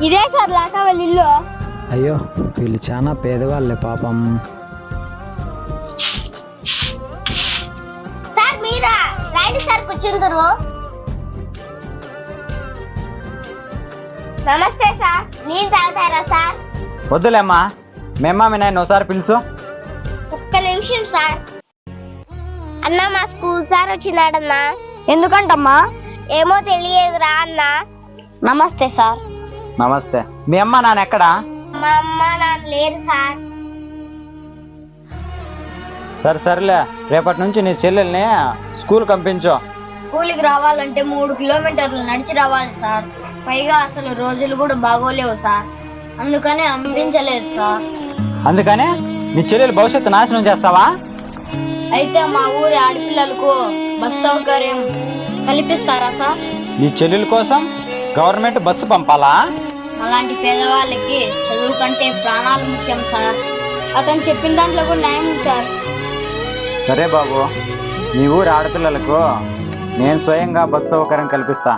ఇదే సార్ లాకా వాళ్ళ ఇల్లు. అయ్యో వీళ్ళు చాలా పేదవాళ్ళే పాపం. సార్ మీరా రండి సార్ కూర్చుందరు. నమస్తే సార్, నీళ్ళు తాగుతారా సార్? వద్దులేమ్మా, మేమ్మా మీ నాయన ఒకసారి పిలుసు. ఒక్క నిమిషం సార్. అన్నా మా స్కూల్ సార్ వచ్చినాడన్నా. ఎందుకంటమ్మా? ఏమో తెలియదురా అన్నా. నమస్తే సార్. నమస్తే. మీ అమ్మ నాన్న ఎక్కడా? మా అమ్మ నాన్న లేరు సార్. సరేలే, రేపటి నుంచి నీ చెల్లెల్ని స్కూల్ పంపించు. స్కూల్కి రావాలంటే 3 కిలోమీటర్లు నడిచి రావాలి సార్. పైగా అసలు రోజులు కూడా బాగోలేవు సార్, అందుకని పంపించలేదు సార్. అందుకనే నీ చెల్లెలు భవిష్యత్తు నాశనం చేస్తావా? అయితే మా ఊరి ఆడపిల్లలకు బస్ సౌకర్యం కల్పిస్తారా సార్? నీ చెల్లెల కోసం గవర్నమెంట్ బస్సు పంపాలా? అలాంటి పేదవాళ్ళకి చదువు కంటే ప్రాణాలు ముఖ్యం సార్. అతను చెప్పిన దాంట్లో కూడా న్యాయం ఉంది సార్. సరే బాబు, నీ ఊరి ఆడపిల్లలకు నేను స్వయంగా బస్సు సౌకర్యం కల్పిస్తా.